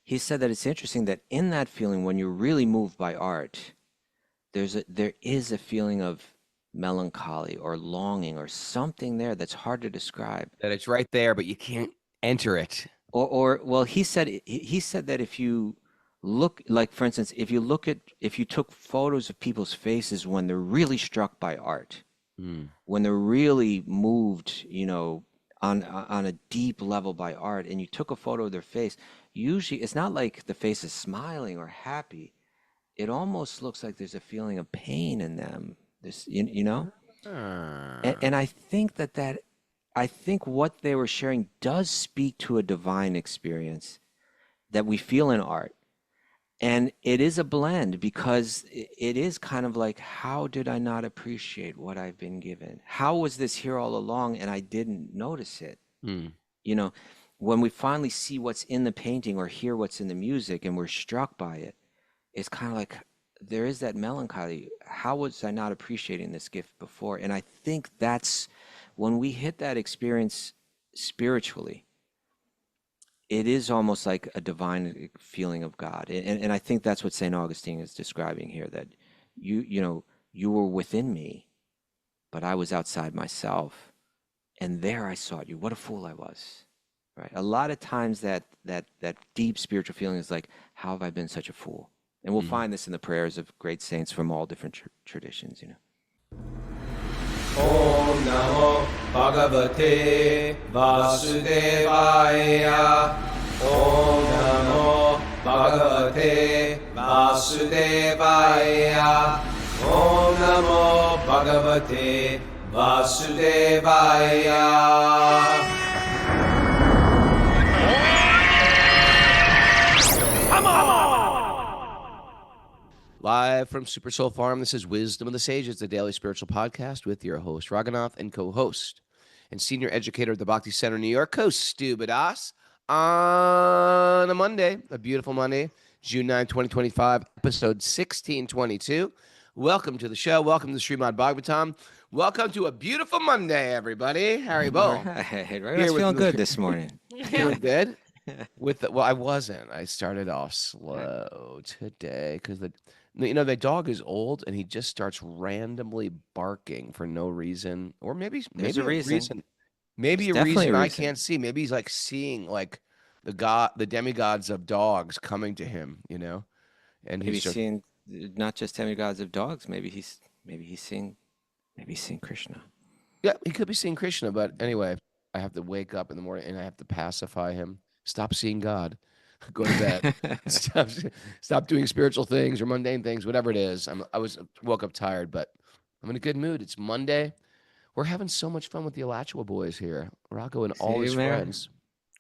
he said that it's interesting that in that feeling, when you're really moved by art, there is a feeling of melancholy or longing or something there that's hard to describe. That it's right there, but you can't enter it. Or well, he said that if you look, like for instance, if you took photos of people's faces when they're really struck by art, Mm. when they're really moved, on a deep level by art, and you took a photo of their face, usually it's not like the face is smiling or happy. It almost looks like there's a feeling of pain in them. This, you know? And Ah. I think what they were sharing does speak to a divine experience that we feel in art. And it is a blend because it is kind of like, how did I not appreciate what I've been given? How was this here all along and I didn't notice it? Mm. You know, when we finally see what's in the painting or hear what's in the music and we're struck by it, it's kind of like there is that melancholy. How was I not appreciating this gift before? And I think that's when we hit that experience spiritually, it is almost like a divine feeling of God. And I think that's what St. Augustine is describing here, that you were within me, but I was outside myself. And there I sought you. What a fool I was. Right? A lot of times that deep spiritual feeling is like, how have I been such a fool? And we'll find this in the prayers of great saints from all different traditions, Om Namo Bhagavate Vasudevaya. Om Namo Bhagavate Vasudevaya. Om Namo Bhagavate Vasudevaya. Live from Super Soul Farm, this is Wisdom of the Sages, the daily spiritual podcast with your host, Raghunath and co-host and senior educator at the Bhakti Center, New York, Kaustubha, on a Monday, a beautiful Monday, June 9, 2025, episode 1622. Welcome to the show. Welcome to Srimad Bhagavatam. Welcome to a beautiful Monday, everybody. Harry Bull. All right, I was feeling good this morning. Feeling good? Well, I wasn't. I started off slow today because the dog is old and he just starts randomly barking for no reason, or maybe There's a a reason. reason, maybe There's a definitely reason a I reason. can't see. Maybe he's like seeing like the demigods of dogs coming to him, and Maybe he's just seeing not just demigods of dogs. Maybe he's seeing Krishna. yeah, he could be seeing Krishna, but anyway, I have to wake up in the morning and I have to pacify him. Stop seeing God. Go to bed. Stop doing spiritual things or mundane things, whatever it is. Woke up tired, but I'm in a good mood. It's Monday. We're having so much fun with the Alachua boys here. Rocco and all See, his Mary? friends.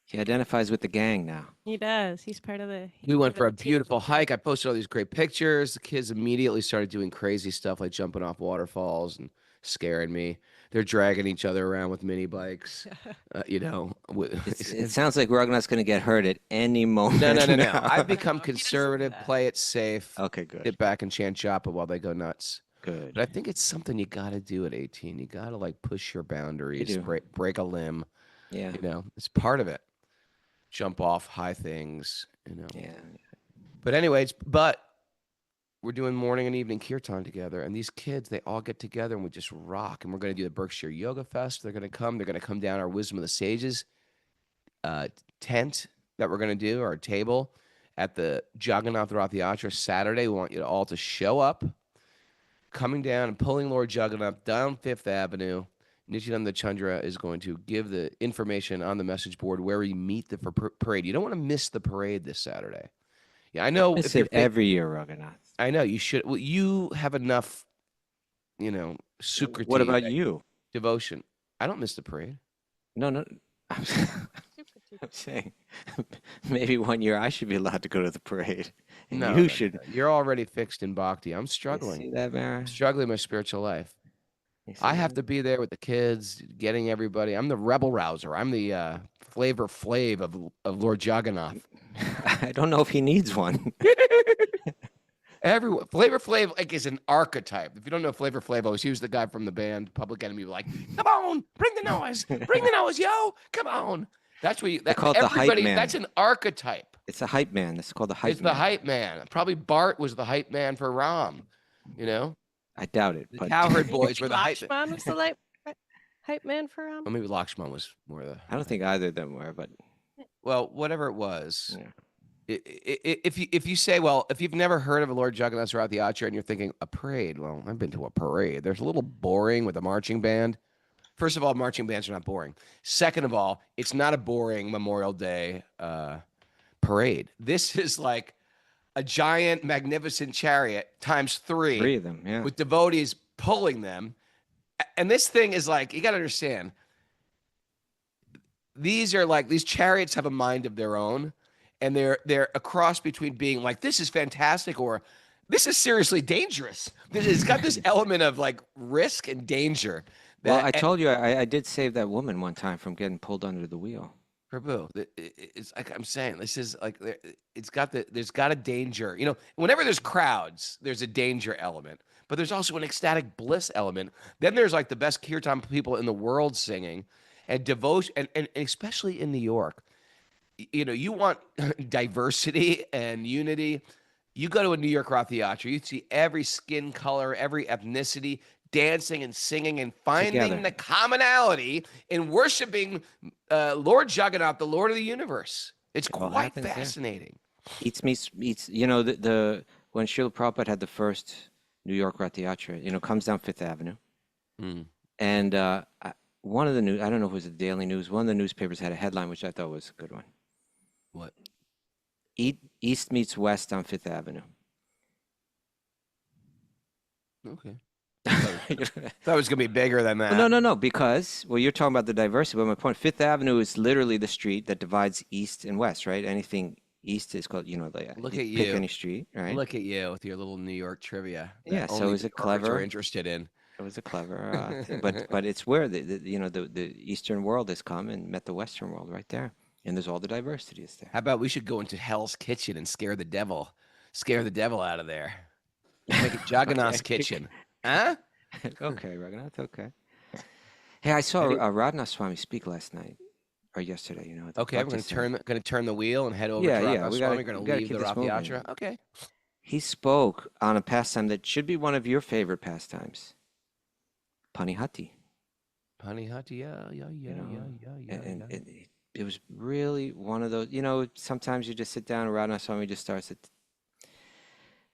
He identifies with the gang now. He does. He's part of We went for a the team. beautiful hike. I posted all these great pictures. The kids immediately started doing crazy stuff like jumping off waterfalls and scaring me. They're dragging each other around with mini bikes. It sounds like Raghunath's going to get hurt at any moment. No. now. I've become He doesn't do conservative, that. play it safe, Okay, good. sit back and chant japa while they go nuts. Good. But I think it's something you got to do at 18. You got to like push your boundaries, do. break a limb. Yeah. It's part of it. Jump off high things, Yeah. But anyways, we're doing morning and evening kirtan together, and these kids, they all get together and we just rock. And we're going to do the Berkshire Yoga Fest. They're going to come down our Wisdom of the Sages tent that we're going to do, our table at the Jagannath Rath Yatra Saturday. We want you all to show up, coming down and pulling Lord Jagannath down Fifth Avenue. Nityananda Chandra is going to give the information on the message board where we meet the parade. You don't want to miss the parade this Saturday. Yeah, I know. It's it every year, Raghunath. I know you should. Well, you have enough, sukriti. What about you? Devotion. I don't miss the parade. No. I'm saying maybe one year I should be allowed to go to the parade. And you should. No. You're already fixed in Bhakti. I'm You struggling. see that, Mara? I'm struggling in my spiritual life. You see I have that? to be there with the kids, getting everybody. I'm the rebel rouser. I'm the Flavor Flav of Lord Jagannath. I don't know if he needs one. Everyone, Flavor Flav is an archetype. If you don't know Flavor Flav, he was the guy from the band Public Enemy. Like, come on, bring the noise, yo, come on. That's what They call it the hype everybody. man. That's an archetype. It's a hype man. It's called the hype It's the man. hype man. Probably Bart was the hype man for Ram. You know, I doubt it, the but Cowherd boys were the hype. Lakshman was the hype man for him. Well, maybe Lakshman was more the. I don't think either of them were. But Well, whatever it was. yeah. If you say, well, if you've never heard of a Lord Jagannath Rath Yatra and you're thinking a parade, well, I've been to a parade. There's a little boring with a marching band. First of all, marching bands are not boring. Second of all, it's not a boring Memorial Day parade. This is like a giant, magnificent chariot times three. Three of them, yeah. With devotees pulling them. And this thing is like, you got to understand, these chariots have a mind of their own. And they're a cross between being like, this is fantastic, or this is seriously dangerous. It's got this element of like risk and danger. Well, I told you I did save that woman one time from getting pulled under the wheel. Prabhu, it's like I'm saying, this is like there's got a danger. You know, whenever there's crowds, there's a danger element, but there's also an ecstatic bliss element. Then there's like the best kirtan people in the world singing, and devotion, and especially in New York. You know, you want diversity and unity. You go to a New York Rath Yatra, you see every skin color, every ethnicity dancing and singing and finding Together. the commonality in worshiping Lord Jagannath, the Lord of the universe. It's all quite happens there. fascinating. Eats meets. You know, the when Srila Prabhupada had the first New York Rath Yatra, you know, comes down Fifth Avenue, and one of the news, I don't know if it was the Daily News, one of the newspapers had a headline which I thought was a good one. What? East meets West on Fifth Avenue. Okay. Thought it was gonna be bigger than that. No, because, well, you're talking about the diversity, but my point, Fifth Avenue is literally the street that divides East and West, right? Anything East is called, you know, like, Look you at pick you. any street, right? Look at you with your little New York trivia. that Yeah, so only is it New Yorkers clever? are interested in. It was a clever thing, but it's where the Eastern world has come and met the Western world right there, and there's all the diversity is there. How about we should go into Hell's Kitchen and scare the devil out of there. Make it Jagannath's kitchen, huh? Okay, Raghunath, okay. Hey, I saw Radhanath Swami speak last night or yesterday. You know. At the Okay, we're Bhakti gonna Center. turn the wheel and head over Yeah, to yeah, Radha we Swami. gotta- We're we gonna gotta leave keep the this Rath moving. Yatra. Okay. He spoke on a pastime that should be one of your favorite pastimes, Panihati. Panihati, yeah. And it was really one of those. You know, sometimes you just sit down and Radhanath Swami just starts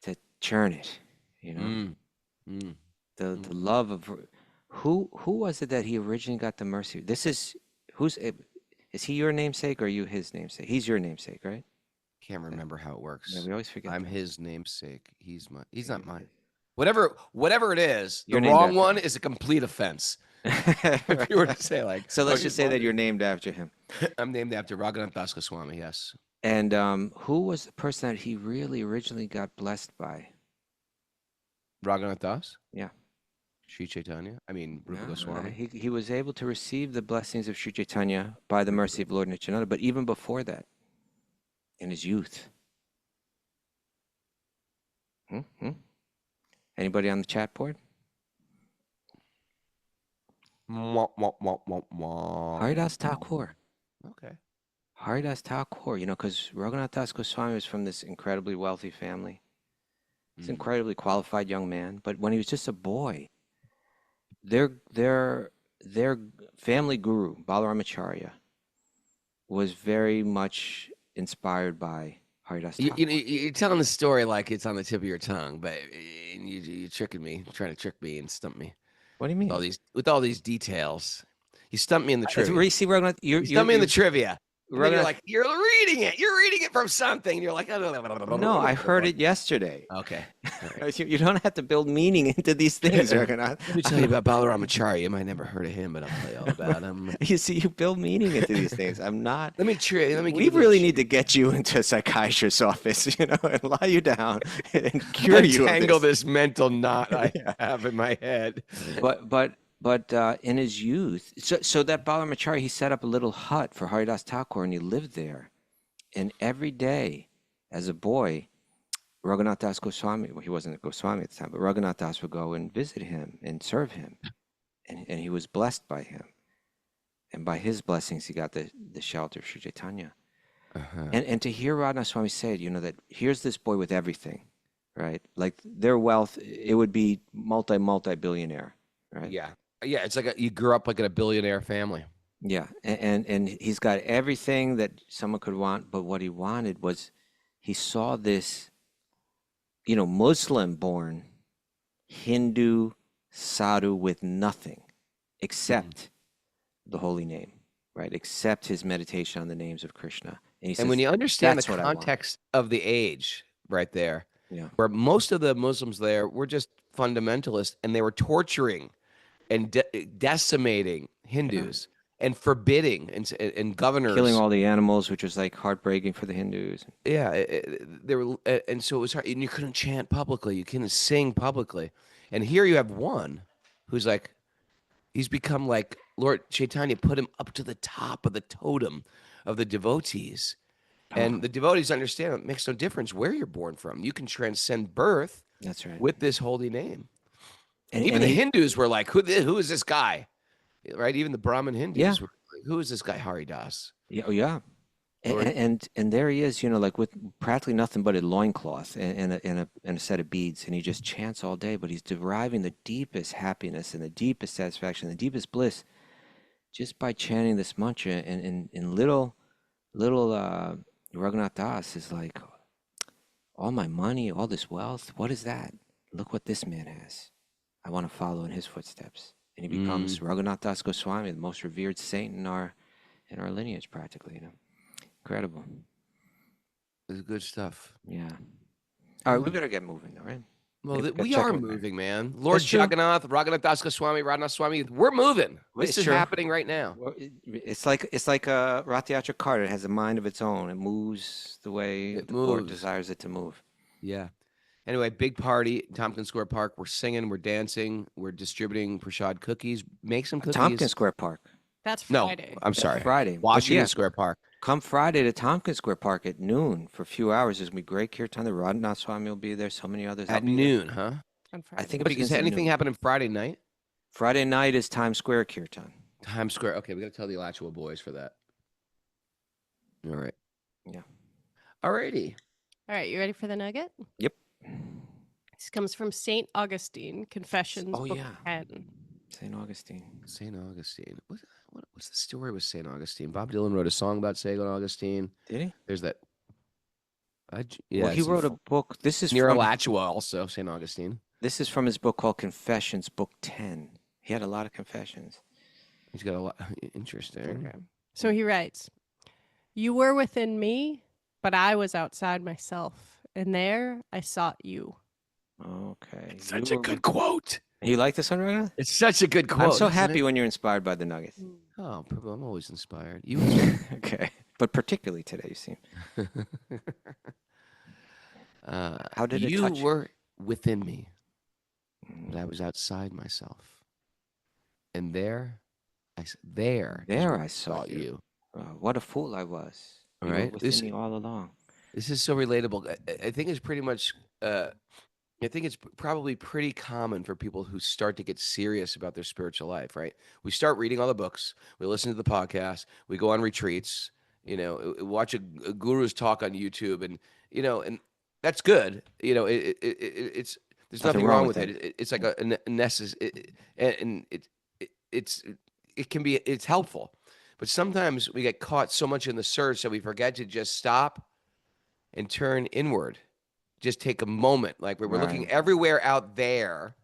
to churn it. You know, the love of who was it that he originally got the mercy? This is is he your namesake or are you his namesake? He's your namesake, right? Can't remember how it works. Yeah, we always forget. I'm that. his namesake. He's not mine. Whatever it is, You're the named wrong after one is a complete offense. If you were to say like, So let's oh, just say that you're named after him. I'm named after Raghunath Das Goswami. Yes. And who was the person that he really originally got blessed by? Raghunath Das. Yeah. Sri Chaitanya. I mean, Rupa No, Goswami. he was able to receive the blessings of Sri Chaitanya by the mercy of Lord Nityananda, but even before that, in his youth. Anybody on the chat board? Haridas Thakur. Okay. Haridas Thakur, you know, because Raghunath Das Goswami was from this incredibly wealthy family. He's an incredibly qualified young man, but when he was just a boy, their family guru, Balaramacharya, was very much inspired by Haridas Thakur. You're telling the story like it's on the tip of your tongue, but you're tricking me, trying to trick me and stump me. What do you mean? With all these details. You stumped me in the trivia. You see, Raghunath, You stumped me in the trivia. And then you're Raghunath- like, you're reading it from something. And you're like, No, I heard it yesterday. Okay. You don't have to build meaning into these things, Raghunath. Let me tell you about Balaramacharya. You might never heard of him, but I'll tell you all about him. You see, you build meaning into these things. I'm not. Let me give We you really need to get you into a psychiatrist's office, you know, and lie you down and cure you of untangle this. this mental knot I have in my head. But in his youth, so that Balamachari, he set up a little hut for Haridas Thakur, and he lived there. And every day, as a boy, Raghunath Das Goswami, well, he wasn't a Goswami at the time, but Raghunath Das would go and visit him and serve him. And he was blessed by him. And by his blessings, he got the shelter of Sri Chaitanya. Uh-huh. And to hear Raghunath Swami say it, that here's this boy with everything, right? Like their wealth, it would be multi-billionaire, right? Yeah. Yeah. It's like you grew up like in a billionaire family. Yeah. And he's got everything that someone could want, but what he wanted was he saw this, Muslim-born Hindu sadhu with nothing except the holy name, right? Except his meditation on the names of Krishna. And he says, And when you understand the "That's what I want." context of the age right there, Yeah. where most of the Muslims there were just fundamentalists and they were torturing and decimating Hindus and forbidding and governors. Killing all the animals, which was like heartbreaking for the Hindus. Yeah, there were, and so it was hard, and you couldn't chant publicly, you couldn't sing publicly, and here you have one who's like, he's become like Lord Chaitanya put him up to the top of the totem of the devotees, and the devotees understand it makes no difference where you're born from. You can transcend birth. That's right. With this holy name, And even and the he- Hindus were like, "Who is this guy?" Right? Even the Brahmin Hindus Yeah. were like, "Who is this guy Haridas?" Yeah, oh, yeah. Lord. And there he is, like with practically nothing but a loincloth and a set of beads, and he just chants all day, but he's deriving the deepest happiness and the deepest satisfaction, the deepest bliss, just by chanting this mantra. And little Raghunath Das is like, all my money, all this wealth, what is that? Look what this man has. I want to follow in his footsteps. And he becomes Raghunath Das Goswami, the most revered saint in our lineage, practically. Incredible. This is good stuff. Yeah. All right, we better get moving, though, right? Well, Gotta we check are in there. moving, man. Lord That's true. Jagannath, Raghunath Das Goswami, Radhanath Swami, we're moving. This It's is true. happening right now. Well, it's like a Rath Yatra cart. It has a mind of its own. It moves the way It the Lord moves. desires it to move. Yeah. Anyway, big party, Tompkins Square Park. We're singing, we're dancing, we're distributing Prashad cookies. Make some cookies. Tompkins Square Park. That's No, Friday. I'm sorry. Friday. But Washington yeah, Square Park. come Friday to Tompkins Square Park at noon for a few hours. There's going to be great kirtan. The Raghunath Swami will be there. So many others. I'll At be there. noon, huh? On I Friday. think it But begins is at anything noon. happening Friday night? Friday night is Times Square kirtan. Times Square. Okay, we got to tell the Alachua boys for that. All right. Yeah. All righty. All right, you ready for the nugget? Yep. This comes from St. Augustine, Confessions, Oh, Book yeah. 10. St. Augustine. St. Augustine. What's the story with St. Augustine? Bob Dylan wrote a song about St. Augustine. Did he? There's that. Yeah. Well, he it's wrote a book. This is near from Alachua, also St. Augustine. This is from his book called Confessions, Book 10. He had a lot of confessions. He's got a lot. Interesting. Okay. So he writes, "You were within me, but I was outside myself, and there I sought you." Such Okay. You a were- good quote. You like this one, Raghunath? It's such a good quote. I'm so isn't happy it? when you're inspired by the nuggets. Oh, I'm always inspired. You. Okay. But particularly today, you seem. How did it you touch you? were within me, but I was outside myself, and there There I saw sought you. What a fool I was. All You were right. within This me all along. this is so relatable. I think it's pretty much. I think it's probably pretty common for people who start to get serious about their spiritual life. Right? We start reading all the books. We listen to the podcast. We go on retreats. Watch a guru's talk on YouTube, and and that's good. It's there's nothing wrong with it. It's like a necessary, and it's helpful. But sometimes we get caught so much in the search that we forget to just stop and turn inward. Just take a moment, like we're looking Right. everywhere out there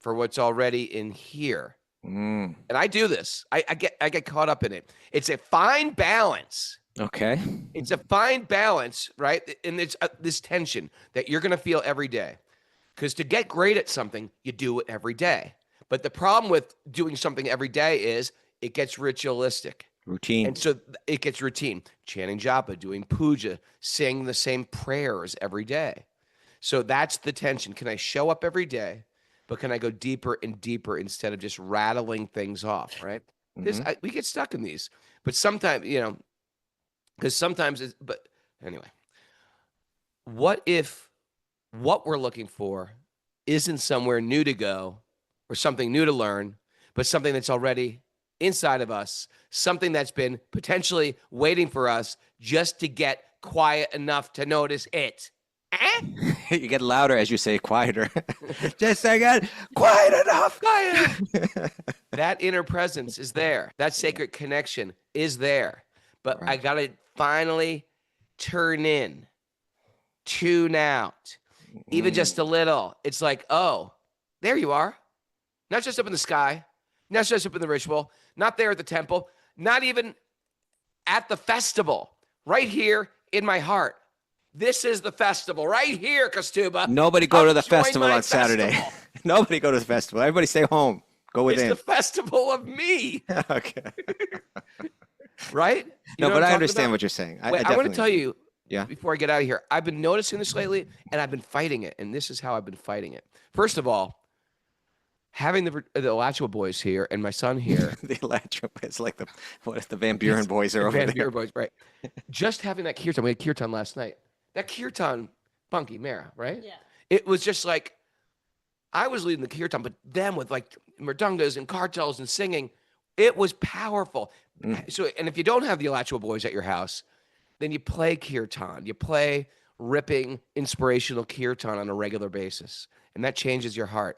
for what's already in here. Mm. And I do this. I get caught up in it. It's a fine balance. Okay. It's a fine balance, right? And it's this tension that you're going to feel every day. Because to get great at something, you do it every day. But the problem with doing something every day is it gets ritualistic. Routine. And so it gets routine. Chanting japa, doing puja, saying the same prayers every day. So that's the tension. Can I show up every day, but can I go deeper and deeper instead of just rattling things off, right? We get stuck in these. But sometimes, because sometimes it's, but anyway, what if what we're looking for isn't somewhere new to go or something new to learn, but something that's already inside of us, something that's been potentially waiting for us just to get quiet enough to notice it. You get louder as you say quieter. Just I got quiet enough. Quiet. That inner presence is there. That sacred connection is there. But I got to finally turn in, tune out, even just a little. It's like, oh, there you are. Not just up in the sky, not just up in the ritual, not there at the temple, not even at the festival, right here in my heart. This is the festival right here, Kaustubha. Nobody go to the festival on Saturday. Nobody go to the festival. Everybody stay home. Go within. It's the festival of me. Okay. Right? No, but I understand what you're saying. I want to tell you, yeah, before I get out of here, I've been noticing this lately, and I've been fighting it. And this is how I've been fighting it. First of all, having the Alachua boys here and my son here. The Alachua, it's like the Van Buren boys are over there. Van Buren boys, right? Just having that kirtan. We had kirtan last night. That kirtan, Bunky, Mara, right? Yeah. It was just like, I was leading the kirtan, but them with like mridungas and kartals and singing, it was powerful. So, and if you don't have the Alachua boys at your house, then you play kirtan. You play ripping, inspirational kirtan on a regular basis, and that changes your heart.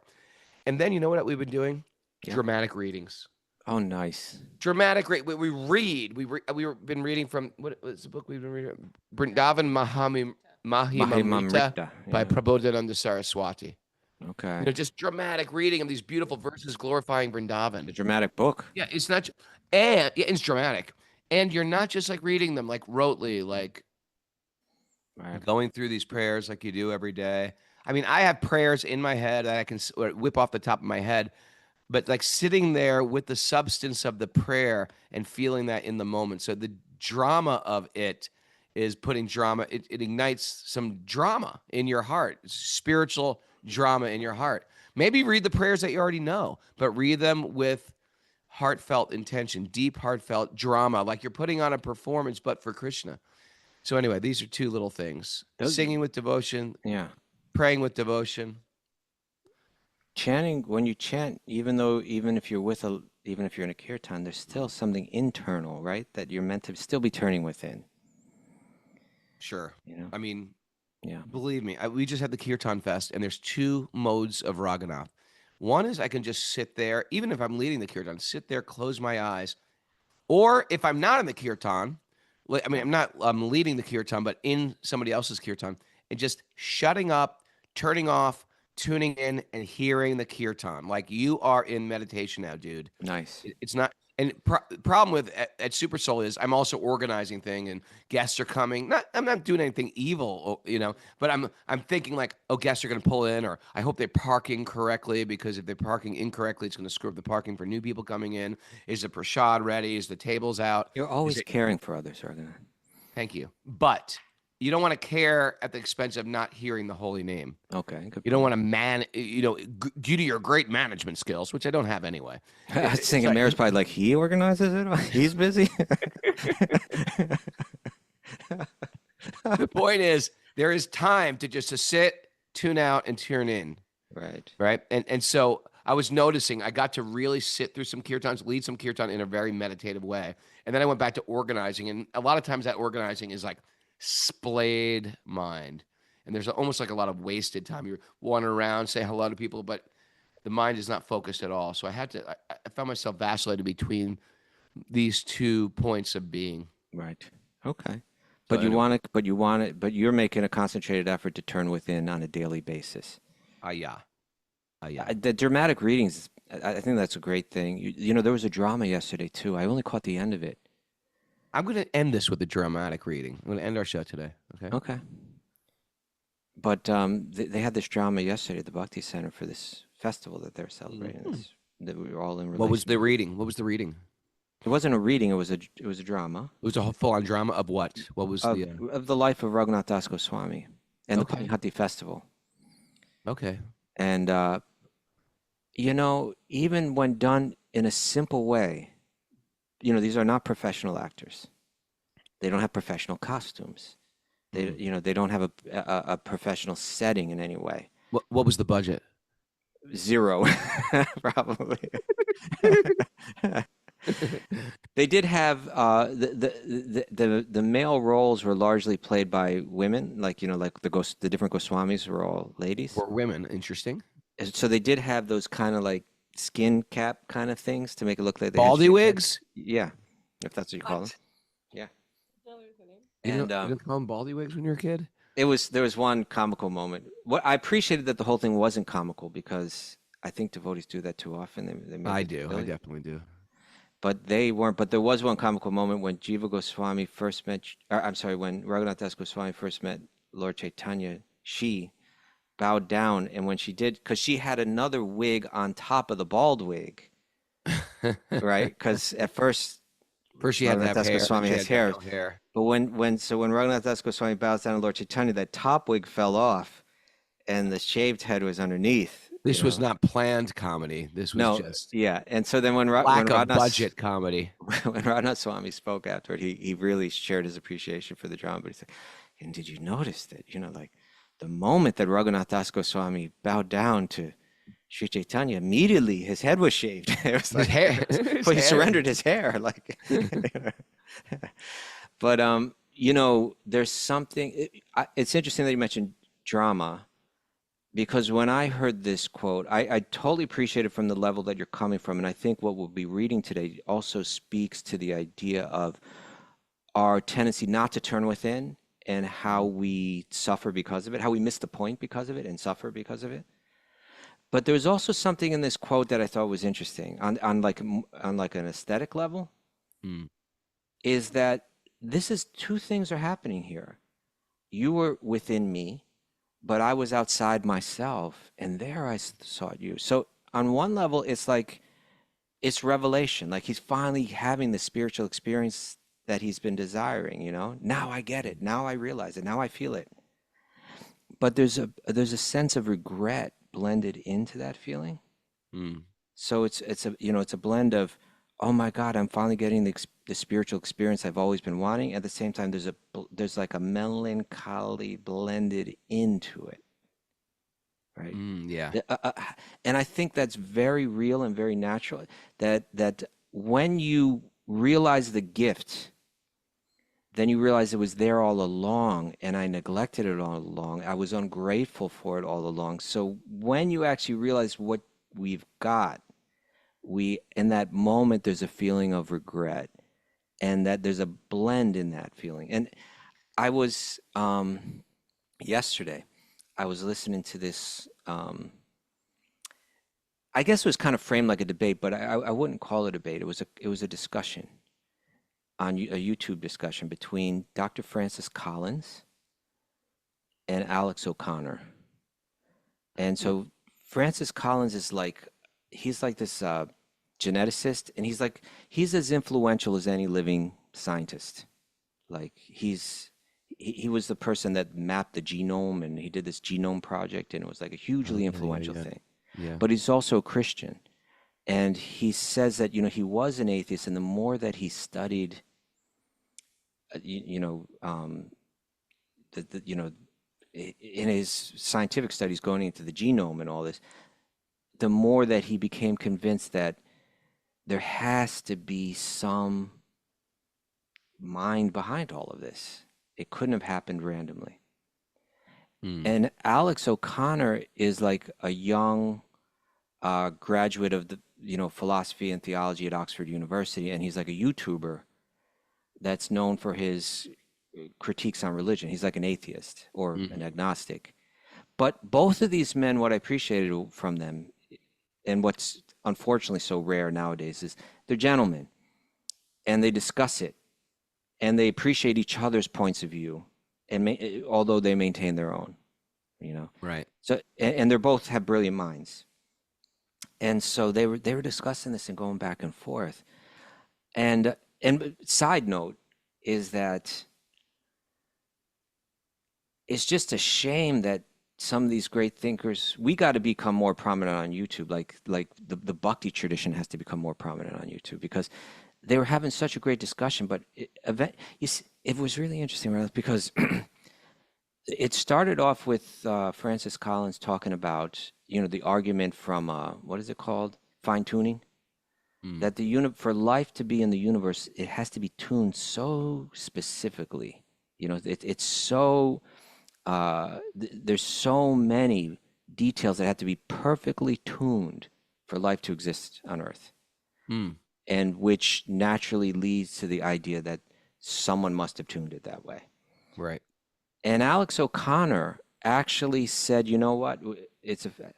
And then you know what we've been doing? Yeah. Dramatic readings. Oh, nice. Dramatic read. We read. We've been reading from, what was the book we've been reading? Vrindavan Mahimamrita by Prabodhananda Saraswati. Okay. You know, just dramatic reading of these beautiful verses glorifying Vrindavan. The dramatic book. Yeah, it's not, and yeah, it's dramatic. And you're not just like reading them like rotely, like going through these prayers like you do every day. I mean, I have prayers in my head that I can whip off the top of my head. But like sitting there with the substance of the prayer and feeling that in the moment. So the drama of it is putting drama. It ignites some drama in your heart, spiritual drama in your heart. Maybe read the prayers that you already know, but read them with heartfelt intention, deep heartfelt drama, like you're putting on a performance, but for Krishna. So anyway, these are two little things. Singing with devotion. Yeah. Praying with devotion. Chanting, when you chant, even if you're in a kirtan, there's still something internal, right? That you're meant to still be turning within. Sure. You know? I mean, yeah. Believe me, we just had the Kirtan Fest, and there's two modes of Raghunath. One is I can just sit there, even if I'm leading the Kirtan, sit there, close my eyes. Or if I'm not in the Kirtan, I mean, I'm leading the Kirtan, but in somebody else's Kirtan, and just shutting up, turning off, tuning in, and hearing the Kirtan. Like you are in meditation now, dude. Nice. It's not. And problem with at Super Soul is I'm also organizing thing, and guests are coming. I'm not doing anything evil, you know. But I'm thinking like, oh, guests are going to pull in, or I hope they're parking correctly, because if they're parking incorrectly, it's going to screw up the parking for new people coming in. Is the prasad ready? Is the tables out? You're always caring for others, Raghunath. Thank you. But you don't want to care at the expense of not hearing the holy name. Okay. You don't want to due to your great management skills, which I don't have anyway. I was thinking Mayor's probably like, he organizes it? He's busy? The point is, there is time to sit, tune out, and tune in. Right. Right? And so I was noticing I got to really sit through some kirtans, lead some kirtan in a very meditative way. And then I went back to organizing. And a lot of times that organizing is like splayed mind. And there's almost like a lot of wasted time. You're wandering around, say hello to people, but the mind is not focused at all. So I found myself vacillating between these 2 points of being. Right. Okay. But you're making a concentrated effort to turn within on a daily basis. Yeah. The dramatic readings, I think that's a great thing. You know, there was a drama yesterday too. I only caught the end of it. I'm going to end this with a dramatic reading. I'm going to end our show today. Okay. Okay. But they had this drama yesterday at the Bhakti Center for this festival that they're celebrating. That we were all in. What was the reading? What was the reading? It wasn't a reading. It was a drama. It was a full-on drama of what? What was of the life of Raghunath Das Goswami and the Panihati festival. Okay. And you know, even when done in a simple way, you know, these are not professional actors. They don't have professional costumes. They don't have a professional setting in any way. What was the budget? 0, probably. They did have the male roles were largely played by women, like like the different Goswamis were all ladies. For women, interesting. And so they did have those kind of like skin cap kind of things to make it look like they had Baldy shaved heads. wigs? Yeah, if that's what you call them. What? Yeah. You And didn't call them baldy wigs when you were a kid? there was one comical moment. What I appreciated that the whole thing wasn't comical because I think devotees do that too often. They make I it do. I silly. definitely do. But they weren't. But there was one comical moment when Jiva Goswami first met, or, I'm sorry, when Raghunath Das Goswami first met Lord Chaitanya, she bowed down, and when she did, because she had another wig on top of the bald wig, right? Because at first First, she had to Raghunath have Das hair, then Goswami she has had to have hair, no hair. but when Raghunath Das Goswami bows down to Lord Chaitanya, that top wig fell off, and the shaved head was underneath. This was not planned comedy. This was No, just yeah, and so then when lack of Radha's budget comedy. when Radha Swami spoke afterward, he really shared his appreciation for the drama. But he said, "And did you notice that like the moment that Raghunath Das Goswami bowed down to Sri Chaitanya, immediately his head was shaved. It was His like hair, his well, he hair. surrendered his hair, like." But there's something. It's interesting that you mentioned drama. Because when I heard this quote, I totally appreciate it from the level that you're coming from. And I think what we'll be reading today also speaks to the idea of our tendency not to turn within and how we suffer because of it, how we miss the point because of it and suffer because of it. But there's also something in this quote that I thought was interesting on like an aesthetic level, Mm. is that this is two things are happening here. You were within me, but I was outside myself, and there I sought you. So on one level, it's like it's revelation. Like he's finally having the spiritual experience that he's been desiring. Now I get it. Now I realize it. Now I feel it. But there's a sense of regret blended into that feeling. Mm. So it's a blend of, oh my God, I'm finally getting the spiritual experience I've always been wanting. At the same time, there's like a melancholy blended into it, right? Yeah. And I think that's very real and very natural. That when you realize the gift, then you realize it was there all along, and I neglected it all along. I was ungrateful for it all along. So when you actually realize what we've got, in that moment there's a feeling of regret, and that there's a blend in that feeling. And I was yesterday I was listening to this, I guess it was kind of framed like a debate, but I wouldn't call it a debate. It was a discussion on a YouTube discussion between Dr. Francis Collins and Alex O'Connor. And so Francis Collins is he's like this geneticist, and he's as influential as any living scientist. Like he was the person that mapped the genome, and he did this genome project, and it was like a hugely influential thing. Yeah. But he's also a Christian, and he says that he was an atheist, and the more that he studied, in his scientific studies going into the genome and all this, the more that he became convinced that there has to be some mind behind all of this. It couldn't have happened randomly. And Alex O'Connor is like a young graduate of the philosophy and theology at Oxford University, and he's like a YouTuber that's known for his critiques on religion. He's like an atheist or an agnostic. But both of these men, what I appreciated from them, and what's unfortunately so rare nowadays, is they're gentlemen, and they discuss it, and they appreciate each other's points of view, and although they maintain their own, Right. So, and they're both have brilliant minds, and so they were discussing this and going back and forth, and side note is that it's just a shame that some of these great thinkers, we got to become more prominent on YouTube. Like the Bhakti tradition has to become more prominent on YouTube, because they were having such a great discussion. But it was really interesting, right? Because it started off with Francis Collins talking about, the argument from, what is it called? Fine tuning. Mm. that for life to be in the universe, it has to be tuned so specifically. It's so there's so many details that have to be perfectly tuned for life to exist on Earth, Mm. and which naturally leads to the idea that someone must have tuned it that way. Right. And Alex O'Connor actually said, you know what?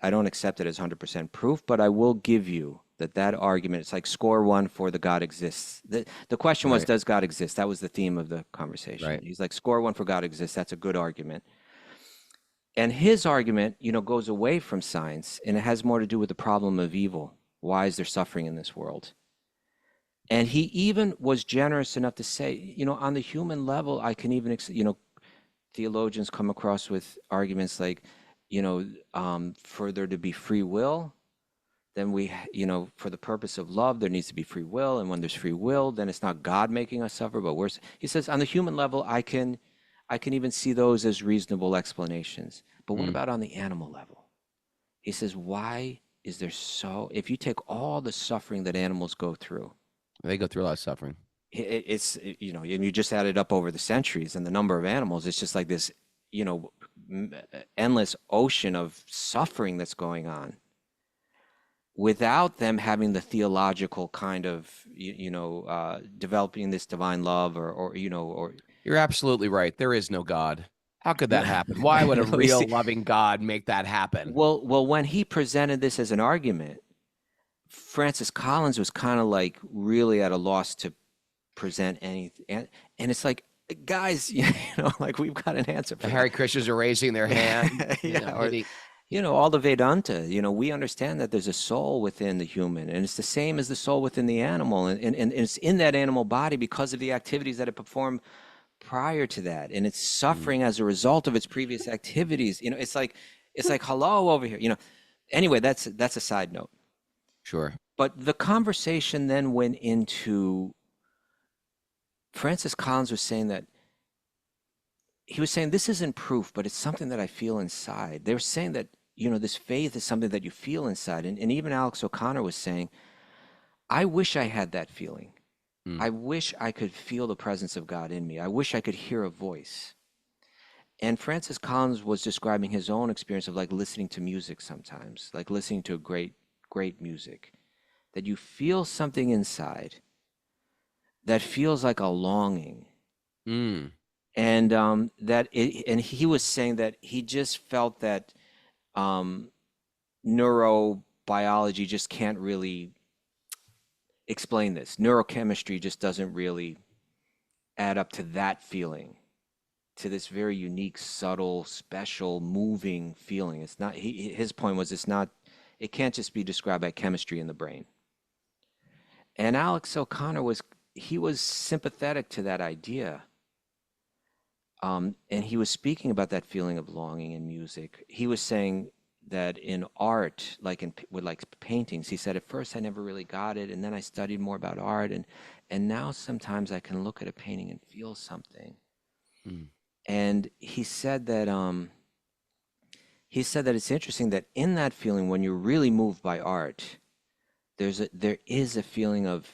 I don't accept it as 100% proof, but I will give you that argument. It's like score one for the God exists. The question was, Right. does God exist? That was the theme of the conversation. Right. He's like, score one for God exists. That's a good argument. And his argument, goes away from science, and it has more to do with the problem of evil. Why is there suffering in this world? And he even was generous enough to say, on the human level, I can even, theologians come across with arguments like, for there to be free will, then for the purpose of love, there needs to be free will. And when there's free will, then it's not God making us suffer, but he says, on the human level, I can even see those as reasonable explanations. But what about on the animal level? He says, why is there if you take all the suffering that animals go through, They go through a lot of suffering. it's, and you just add it up over the centuries and the number of animals, it's just like this, endless ocean of suffering that's going on without them having the theological kind of, developing this divine love or. You're absolutely right. There is no God. How could that happen? Why would a real loving God make that happen? Well, when he presented this as an argument, Francis Collins was kind of like really at a loss to present anything, and it's like, guys, like we've got an answer for The that. Hare Krishnas are raising their hand. All the Vedanta, we understand that there's a soul within the human, and it's the same as the soul within the animal, and it's in that animal body because of the activities that it performed prior to that, and it's suffering as a result of its previous activities. It's like hello over here. Anyway, that's a side note. Sure. But the conversation then went into Francis Collins was saying that this isn't proof, but it's something that I feel inside. They were saying that, this faith is something that you feel inside. And even Alex O'Connor was saying, I wish I had that feeling. I wish I could feel the presence of God in me. I wish I could hear a voice. And Francis Collins was describing his own experience of like listening to music sometimes, like listening to great, great music, that you feel something inside that feels like a longing. And and he was saying that he just felt that neurobiology just can't really explain this. Neurochemistry just doesn't really add up to that feeling, to this very unique, subtle, special, moving feeling. It's not. His point was, it's not. It can't just be described by chemistry in the brain. And Alex O'Connor was sympathetic to that idea. And he was speaking about that feeling of longing in music. He was saying that in art, like with paintings, he said, at first I never really got it, and then I studied more about art, and now sometimes I can look at a painting and feel something. And he said that it's interesting that in that feeling, when you're really moved by art, there is a feeling of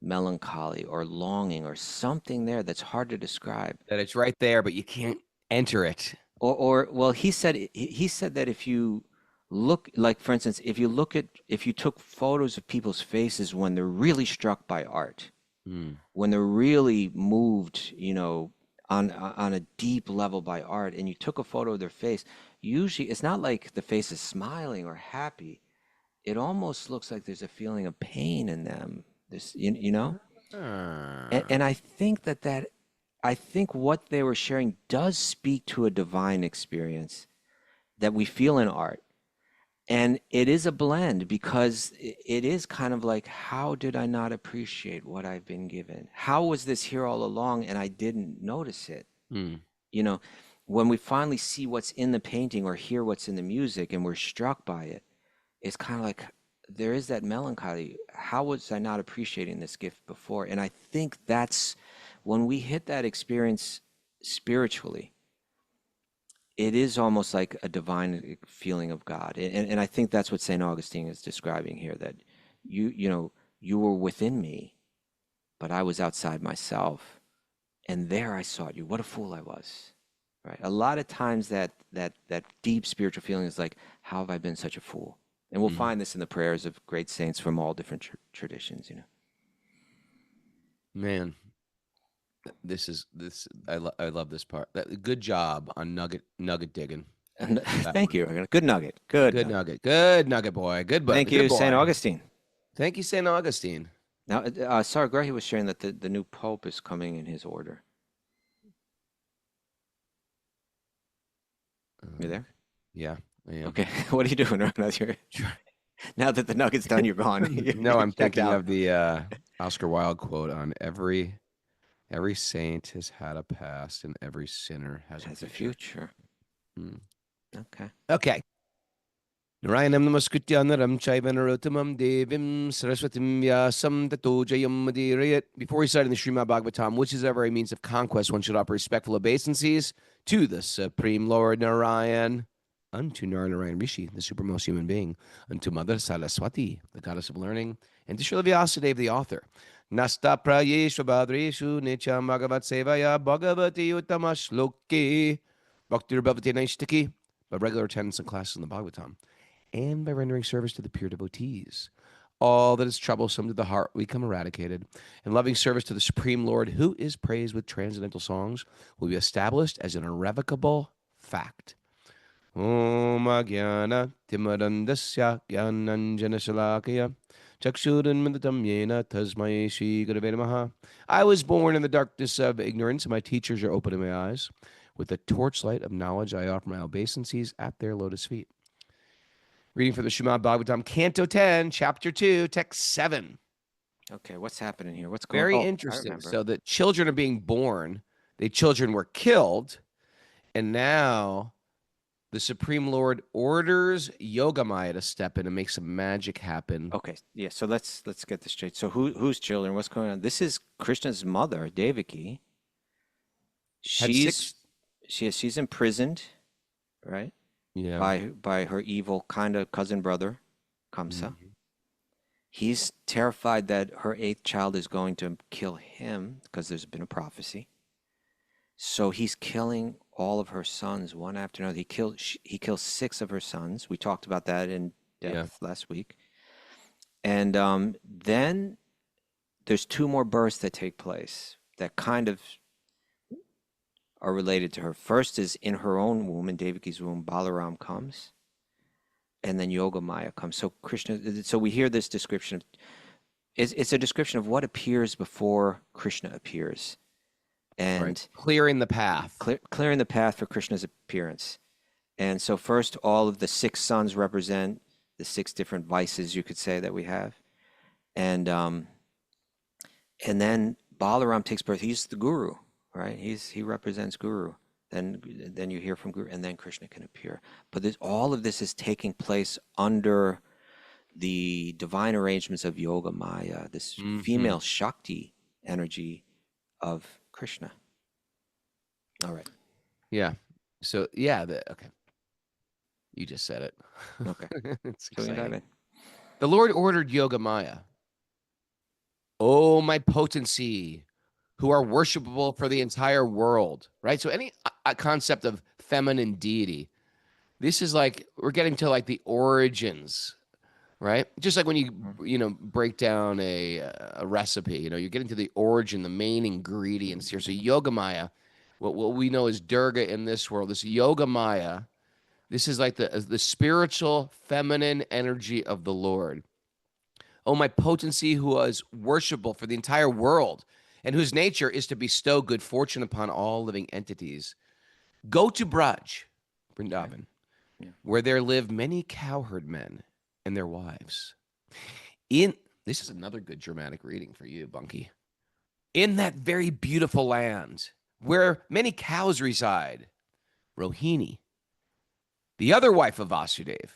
melancholy or longing or something there that's hard to describe. That it's right there, but you can't enter it. Well, he said that if you look, like for instance, if you took photos of people's faces when they're really struck by art, when they're really moved, on a deep level by art, and you took a photo of their face, usually it's not like the face is smiling or happy. It almost looks like there's a feeling of pain in them. This, and I think I think what they were sharing does speak to a divine experience that we feel in art. And it is a blend, because it is kind of like, how did I not appreciate what I've been given? How was this here all along and I didn't notice it? When we finally see what's in the painting or hear what's in the music and we're struck by it, it's kind of like, there is that melancholy. How was I not appreciating this gift before? And I think that's when we hit that experience spiritually, it is almost like a divine feeling of God. And I think that's what St. Augustine is describing here, that you you were within me, but I was outside myself. And there I sought you. What a fool I was. Right? A lot of times that deep spiritual feeling is like, how have I been such a fool? And we'll find this in the prayers of great saints from all different traditions, you know. Man, I love this part. Good job on nugget digging. And thank you. Good nugget. Good nugget. Good nugget boy. Good boy. Thank Good you, boy. St. Augustine. Thank you, St. Augustine. Now, Sarah was sharing that the new pope is coming in his order. You there? Yeah, I am. Okay. What are you doing right now? Now that the nugget's done, you're gone. No, I'm checked thinking out. of the Oscar Wilde quote on every saint has had a past and every sinner has a future. Okay. Okay. Narayanam namaskrityanam chaivanarottamam devim saraswatim vyasam tato jayam madirayat. Before reciting the Srimad Bhagavatam, which is ever a means of conquest, one should offer respectful obeisances to the Supreme Lord Narayan, unto Narayan Rishi, the supermost human being, unto Mother Saraswati, the goddess of learning, and to Srila Vyasadeva, the author. Nasta prayeshu badreshu nityam bhagavat sevaya bhagavati uttama shloke bhaktir bhavati naishtaki, by regular attendance in classes in the Bhagavatam, and by rendering service to the pure devotees. All that is troublesome to the heart will become eradicated, and loving service to the Supreme Lord, who is praised with transcendental songs, will be established as an irrevocable fact. Om Agyana Timarandasya Gyananjana Shalakaya Chakshuranmadatam Yena Tasmai Shri Gurave Namaha. I was born in the darkness of ignorance, and my teachers are opening my eyes. With the torchlight of knowledge, I offer my obeisances at their lotus feet. Reading from the Srimad Bhagavatam, Canto 10, Chapter 2, Text 7. Okay, what's happening here? What's going on? Very I interesting. remember. So the children are being born. The children were killed. And now the Supreme Lord orders Yogamaya to step in and make some magic happen. Okay, yeah. So let's get this straight. So who's children? What's going on? This is Krishna's mother, Devaki. She's imprisoned, right? Yeah. By her evil kind of cousin brother, Kamsa. He's terrified that her 8th child is going to kill him because there's been a prophecy. So he's killing all of her sons one after another. He kills 6 of her sons. We talked about that in depth last week. And then there's 2 more births that take place that kind of are related to her. First is in her own womb, in Devaki's womb, Balaram comes, and then Yogamaya comes. So so we hear this description of, it's a description of what appears before Krishna appears. And clearing the path. Clearing the path for Krishna's appearance. And so first, all of the 6 sons represent the 6 different vices, you could say, that we have. And then Balaram takes birth. He's the guru, right? He represents guru. Then you hear from guru, and then Krishna can appear. But all of this is taking place under the divine arrangements of Yogamaya, this female Shakti energy of Krishna. All right. Yeah. So okay. You just said it. Okay. It's So we can dive exciting. in. The Lord ordered Yogamaya, "Oh, my potency, who are worshipable for the entire world." Right? So any concept of feminine deity, this is like, we're getting to like the origins, right? Just like when you break down a recipe, you're getting to the origin, the main ingredients here. So Yogamaya, what we know as Durga in this world, this Yogamaya, this is like the spiritual feminine energy of the Lord. Oh, my potency, who is worshipable for the entire world, and whose nature is to bestow good fortune upon all living entities. Go to Braj, Vrindavan, where there live many cowherd men and their wives. This is another good Germanic reading for you, Bunky. In that very beautiful land, where many cows reside, Rohini, the other wife of Vasudeva,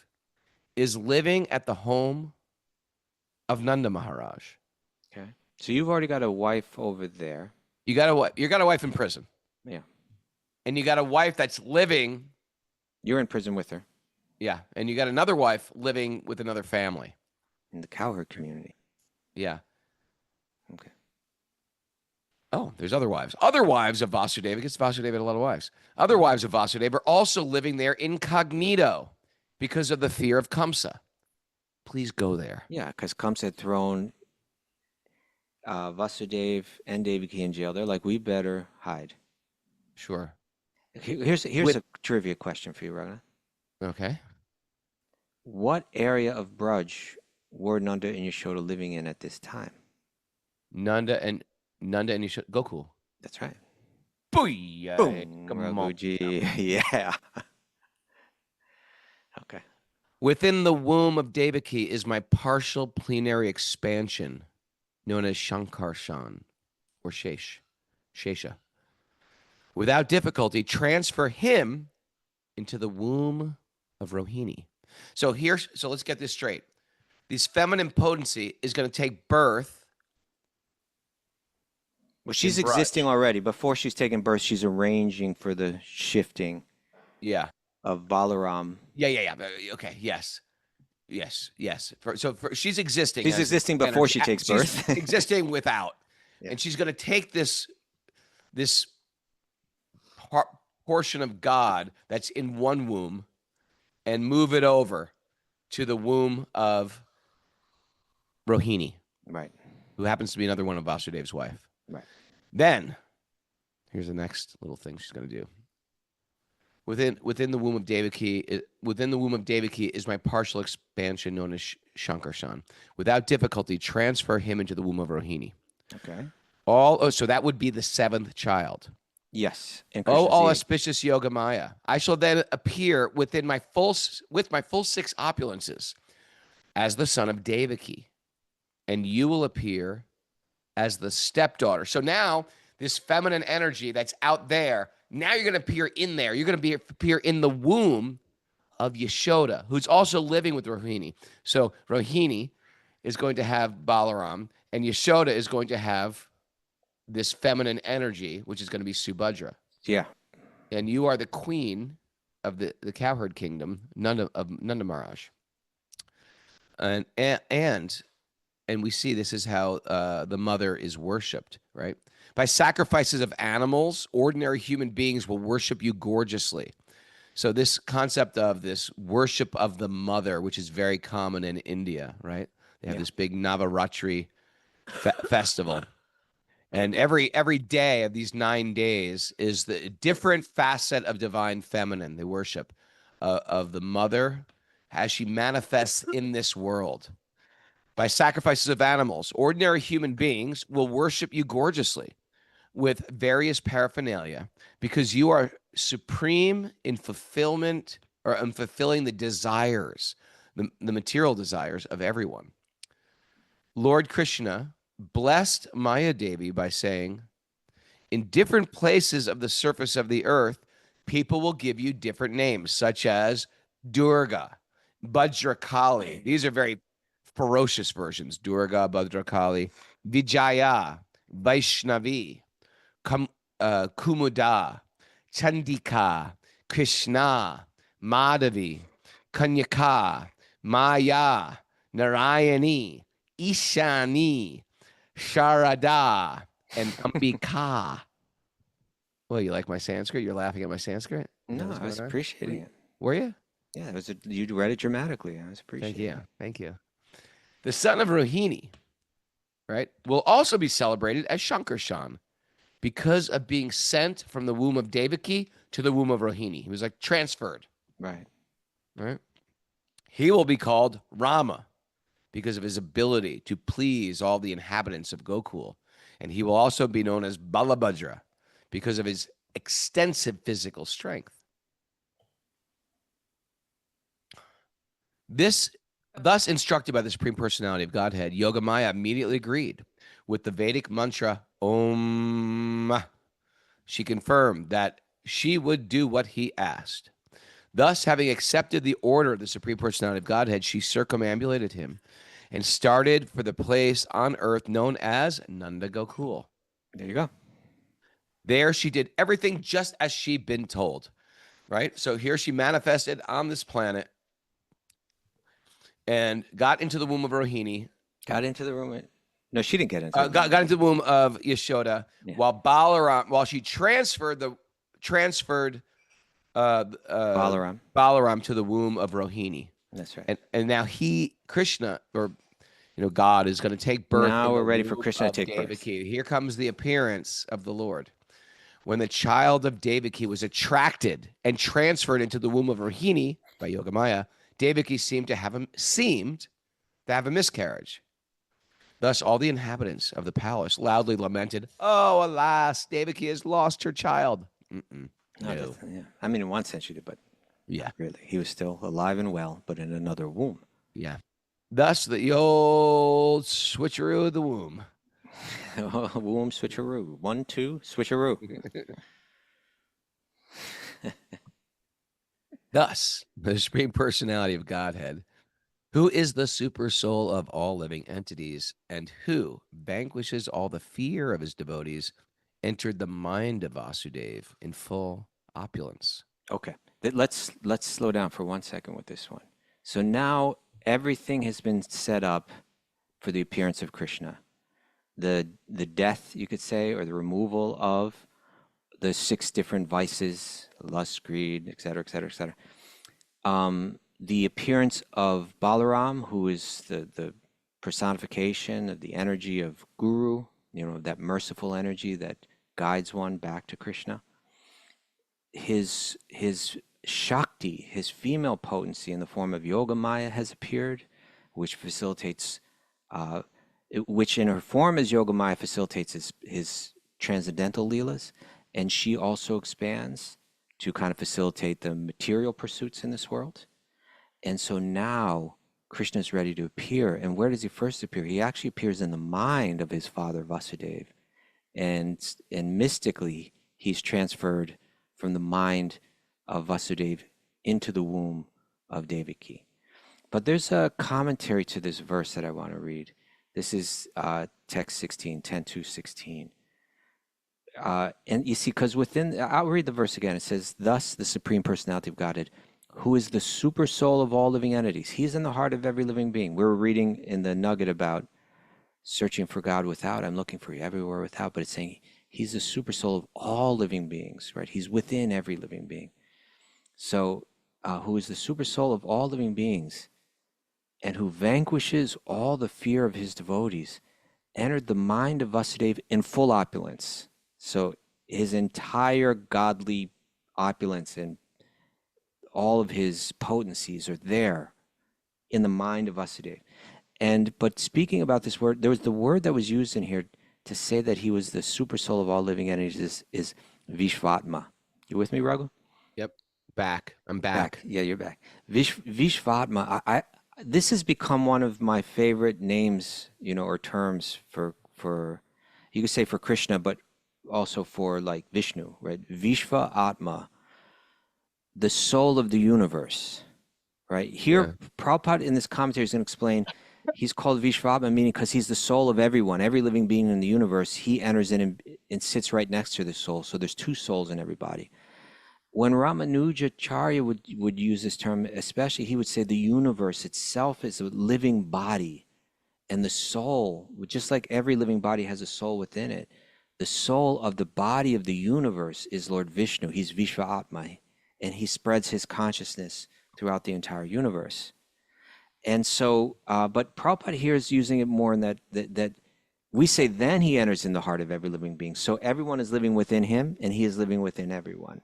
is living at the home of Nanda Maharaj. Okay. So you've already got a wife over there. You got a wife in prison. Yeah. And you got a wife that's living. You're in prison with her. Yeah. And you got another wife living with another family. In the cowherd community. Yeah. Okay. Oh, there's other wives. Other wives of Vasudeva, because Vasudeva had a lot of wives. Other wives of Vasudeva are also living there incognito because of the fear of Kamsa. Please go there. Yeah, because Kamsa had thrown Vasudev and Devaki in jail. They're like, we better hide. Sure. Here's With a trivia question for you, Raghunath. okay. What area of Braj were Nanda and Yashoda living in at this time? Nanda and Yashoda. Gokul. That's right. Booyah. Boom, Come on. Raghuji. Yeah. Okay. Within the womb of Devaki is my partial plenary expansion, known as Shankarshan or Shesha. Without difficulty, transfer him into the womb of Rohini. So let's get this straight. This feminine potency is going to take birth. Well, she's in Braj. existing already. Before she's taking birth, she's arranging for the shifting Yeah. of Balaram. Yeah. Okay. Yes. She's existing. She's as existing before energy. she takes She's birth. existing without, Yeah. and she's going to take this portion of God that's in one womb and move it over to the womb of Rohini, Right. who happens to be another one of Vasudev's wife. Right. Then, here's the next little thing she's going to do. Within the womb of Devaki, is my partial expansion known as Shankarshan. Without difficulty, transfer him into the womb of Rohini. Okay. So that would be the seventh child. Yes. And Oh, Krishna's all the eighth. auspicious Yoga Maya. I shall then appear with my full 6 opulences as the son of Devaki, and you will appear as the stepdaughter. So now this feminine energy that's out there, now you're going to appear in there. You're going to appear in the womb of Yashoda, who's also living with Rohini. So Rohini is going to have Balaram, and Yashoda is going to have this feminine energy, which is going to be Subhadra. Yeah. And you are the queen of the cowherd kingdom, Nanda Maharaj. And we see this is how the mother is worshipped, right? By sacrifices of animals, ordinary human beings will worship you gorgeously. So this concept of this worship of the mother, which is very common in India, right? They have this big Navaratri festival. And every day of these 9 days is the different facet of divine feminine they worship of the mother as she manifests in this world. By sacrifices of animals, ordinary human beings will worship you gorgeously with various paraphernalia because you are supreme in fulfillment or in fulfilling the desires, the material desires of everyone. Lord Krishna blessed Maya Devi by saying, in different places of the surface of the earth, people will give you different names, such as Durga, Bhadrakali. These are very ferocious versions. Durga, Bhadrakali, Vijaya, Vaishnavi, Kumuda, Chandika, Krishna, Madhavi, Kanyaka, Maya, Narayani, Ishani, Sharada, and Ambika. Well, you like my Sanskrit? You're laughing at my Sanskrit? No, I was appreciating it. Were you? Yeah, you read it dramatically. I was appreciating it. Thank you. The son of Rohini, right, will also be celebrated as Shankarshan because of being sent from the womb of Devaki to the womb of Rohini. He was like transferred. Right. He will be called Rama because of his ability to please all the inhabitants of Gokul. And he will also be known as Balabhadra because of his extensive physical strength. Thus instructed by the Supreme Personality of Godhead, Yogamaya immediately agreed with the Vedic mantra, Om. She confirmed that she would do what he asked. Thus, having accepted the order of the Supreme Personality of Godhead, she circumambulated him and started for the place on earth known as Nanda Gokul. There you go. There she did everything just as she'd been told, right? So here she manifested on this planet and got into the womb of Rohini. Got into the room. No, she didn't get into it. got into the womb of Yashoda, Yeah. while she transferred Balaram. Balaram to the womb of Rohini. That's right. And now Krishna, or God, is going to take birth. Now in we're the ready for womb Krishna to of take birth. Devaki. Here comes the appearance of the Lord. When the child of Devaki was attracted and transferred into the womb of Rohini by Yogamaya, Devaki seemed to have a miscarriage. Thus, all the inhabitants of the palace loudly lamented, "Oh, alas, Devaki has lost her child." No. No. Yeah. I mean, in one sense she did, but Yeah. really, he was still alive and well, but in another womb. Yeah. Thus, the old switcheroo of the womb. Womb switcheroo. 1, 2, switcheroo. Thus, the Supreme Personality of Godhead, who is the super soul of all living entities and who vanquishes all the fear of his devotees, entered the mind of Vasudeva in full opulence. Okay. Let's slow down for 1 second with this one. So now everything has been set up for the appearance of Krishna. The death, you could say, or the removal of the 6 different vices, lust, greed, et cetera, et cetera, et cetera. The appearance of Balaram, who is the personification of the energy of Guru, that merciful energy that guides one back to Krishna. His Shakti, his female potency in the form of Yogamaya has appeared, which facilitates, which in her form as Yogamaya facilitates his transcendental leelas, and she also expands to kind of facilitate the material pursuits in this world. And so now Krishna is ready to appear. And where does he first appear? He actually appears in the mind of his father Vasudeva, and mystically he's transferred from the mind of Vasudeva into the womb of Devaki. But there's a commentary to this verse that I want to read. This is text 16, 10:2-16. And you see, because I'll read the verse again. It says, "Thus the Supreme Personality of Godhead, who is the super soul of all living entities." He's in the heart of every living being. We were reading in the nugget about searching for God without. I'm looking for you everywhere without, but it's saying he's the super soul of all living beings, right? He's within every living being. So, who is the super soul of all living beings and who vanquishes all the fear of his devotees, entered the mind of Vasudeva in full opulence. So his entire godly opulence and all of his potencies are there in the mind of Vasudeva. But speaking about this word, there was the word that was used in here to say that he was the super soul of all living entities is Viśvātmā. You with me, Raghu? Yep. I'm back. Yeah, you're back. Viśvātmā. This has become one of my favorite names, or terms for you could say for Krishna, but also for like Vishnu, right? Viśvātmā, the soul of the universe, right? Here, Prabhupada in this commentary is going to explain he's called Viśvātmā, meaning because he's the soul of everyone, every living being in the universe. He enters in and sits right next to the soul. So there's 2 souls in everybody. When Ramanujacharya would use this term, especially, he would say the universe itself is a living body, and the soul, just like every living body has a soul within it, the soul of the body of the universe is Lord Vishnu. He's Viśvātmā, and he spreads his consciousness throughout the entire universe. And so, but Prabhupada here is using it more in that we say then he enters in the heart of every living being. So everyone is living within him, and he is living within everyone.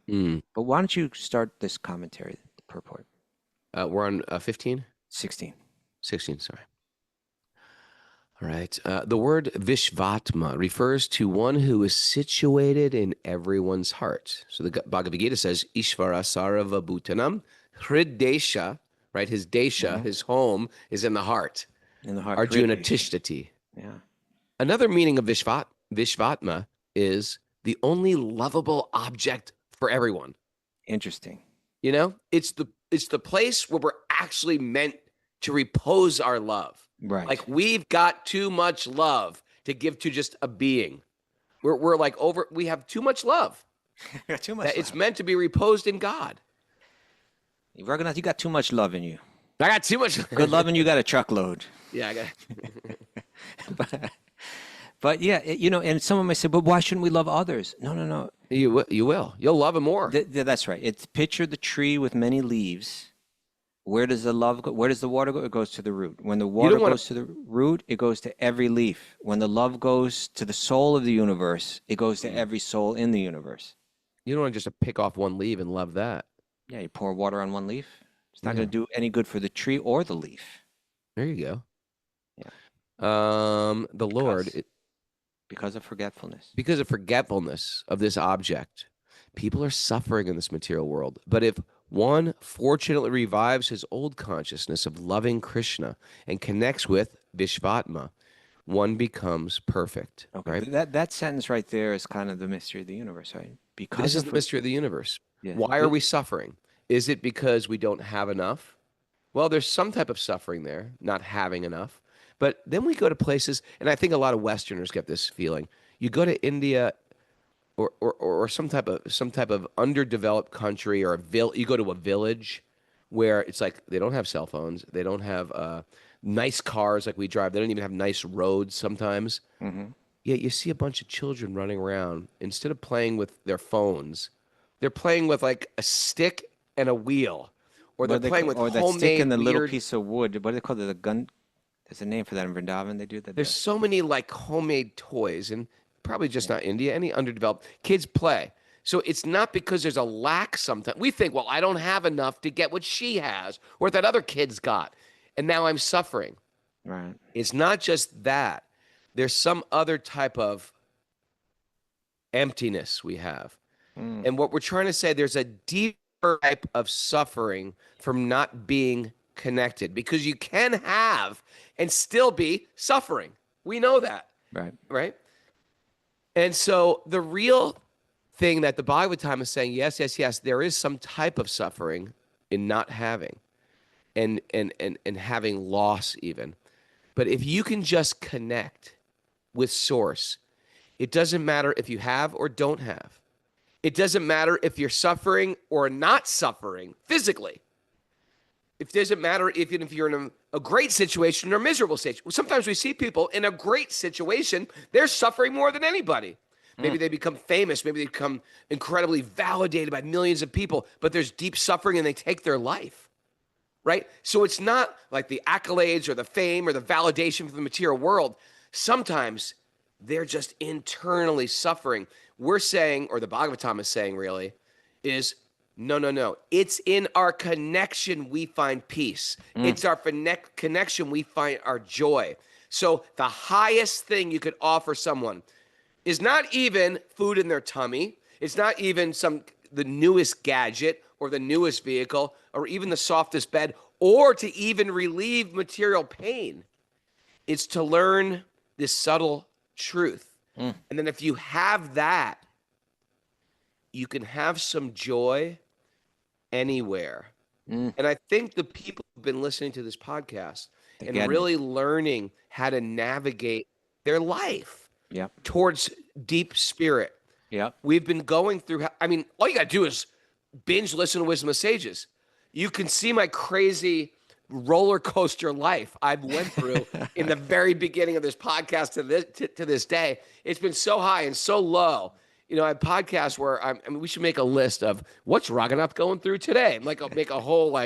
But why don't you start this commentary, the purport? We're on 15? 16. 16, sorry. All right. The word Viśvātmā refers to one who is situated in everyone's heart. So the Bhagavad Gita says, Ishvara Sarva Bhutanam Hridesha, right? His desha, his home, is in the heart. In the heart. Arjuna Tishtati. Yeah. Another meaning of Viśvātmā is the only lovable object for everyone. Interesting. It's the place where we're actually meant to repose our love. Right. Like we've got too much love to give to just a being. We're like we have too much love. Too much. It's meant to be reposed in God. Raghunath, you got too much love in you. I got too much. Good love, and you got a truckload. Yeah, I got. But yeah, and someone may say, but why shouldn't we love others? No, no, no. You will. You'll love them more. That's right. It's picture the tree with many leaves. Where does the love go? Where does the water go? It goes to the root. When the water goes to the root, it goes to every leaf. When the love goes to the soul of the universe, it goes to every soul in the universe. You don't want to just pick off one leaf and love that. Yeah, you pour water on one leaf. It's not going to do any good for the tree or the leaf. There you go. Yeah. The Lord, because of forgetfulness. Because of forgetfulness of this object, people are suffering in this material world. But if one fortunately revives his old consciousness of loving Krishna and connects with Viśvātmā, one becomes perfect. Okay. Right? That sentence right there is kind of the mystery of the universe, right? Because This is the mystery of the universe. Yeah. Why are we suffering? Is it because we don't have enough? Well, there's some type of suffering there, not having enough. But then we go to places, and I think a lot of Westerners get this feeling. You go to India or some type of underdeveloped country, or you go to a village where it's like they don't have cell phones, they don't have nice cars like we drive, they don't even have nice roads sometimes. Mm-hmm. Yet you see a bunch of children running around. Instead of playing with their phones, they're playing with like a stick and a wheel, or they're playing with homemade that stick and the little weird. piece of wood. What do they call it? The gun. There's a name for that in Vrindavan. They do that. There's so many like homemade toys, and probably just not India, any underdeveloped kids play. So it's not because there's a lack sometimes. We think, well, I don't have enough to get what she has or that other kid's got, and now I'm suffering. Right. It's not just that. There's some other type of emptiness we have. And what we're trying to say, there's a deeper type of suffering from not being connected, because you can have and still be suffering. We know that. Right. Right? And so the real thing that the Bhagavatam is saying, yes, there is some type of suffering in not having and having loss even. But if you can just connect with Source, it doesn't matter if you have or don't have. It doesn't matter if you're suffering or not suffering physically. It doesn't matter even if you're in a great situation or a miserable situation. Sometimes we see people in a great situation, they're suffering more than anybody. Maybe they become famous. Maybe they become incredibly validated by millions of people, but there's deep suffering and they take their life, right? So it's not like the accolades or the fame or the validation from the material world. Sometimes they're just internally suffering. We're saying, or the Bhagavatam is saying really, is no. It's in our connection we find peace. It's our connection we find our joy. So the highest thing you could offer someone is not even food in their tummy. It's not even the newest gadget or the newest vehicle or even the softest bed or to even relieve material pain. It's to learn this subtle truth. And then if you have that, you can have some joy anywhere. And I think the people who've been listening to this podcast and really learning how to navigate their life towards deep spirit. We've been going through, all you got to do is binge listen to Wisdom of Sages. You can see my crazy roller coaster life I went through in the very beginning of this podcast to this day. It's been so high and so low. You know, I have podcasts where we should make a list of what's Raghunath going through today. Make a whole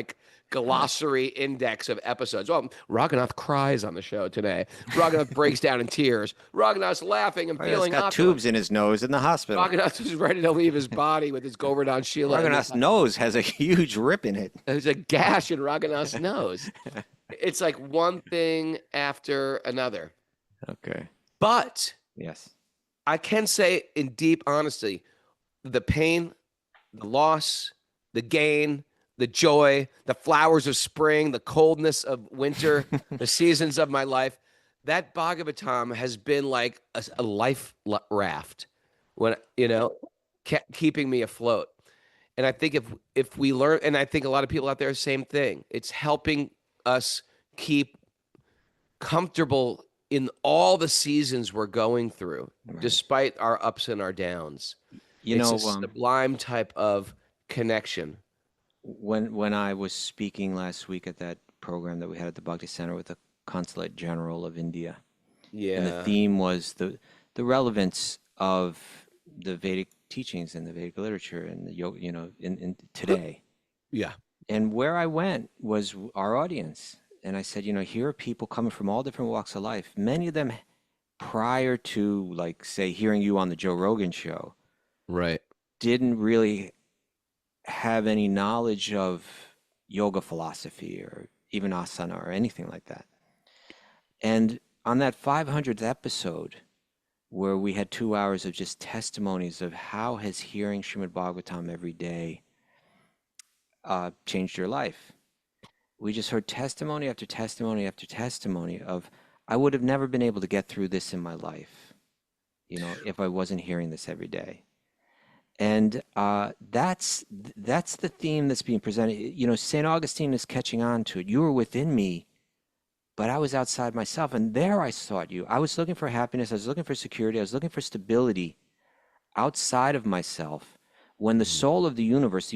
glossary index of episodes. Well, Raghunath cries on the show today. Raghunath breaks down in tears. Raghunath's laughing and feeling He's got tubes in his nose in the hospital. Raghunath is ready to leave his body with his Govardhan Shila. Raghunath's nose has a huge rip in it. There's a gash in Raghunath's nose. It's like one thing after another. Okay. But yes, I can say in deep honesty, the pain, the loss, the gain, the joy, the flowers of spring, the coldness of winter, the seasons of my life, that Bhagavatam has been like a life raft, keeping me afloat. And I think if we learn, and I think a lot of people out there, same thing. It's helping us keep comfortable in all the seasons we're going through, despite our ups and our downs. It's a sublime type of connection. When I was speaking last week at that program that we had at the Bhakti Center with the Consulate General of India, And the Yeah. theme was the relevance of the Vedic teachings and the Vedic literature and the yoga, in today. Yeah. And where I went was our audience. And I said, here are people coming from all different walks of life. Many of them prior to, like, say, hearing you on the Joe Rogan show, Right. didn't really have any knowledge of yoga philosophy or even asana or anything like that. And on that 500th episode, where we had 2 hours of just testimonies of how has hearing Srimad Bhagavatam every day changed your life. We just heard testimony after testimony after testimony of, I would have never been able to get through this in my life, if I wasn't hearing this every day. And that's the theme that's being presented. St. Augustine is catching on to it. You were within me, but I was outside myself. And there I sought you. I was looking for happiness. I was looking for security. I was looking for stability outside of myself. When the soul of the universe,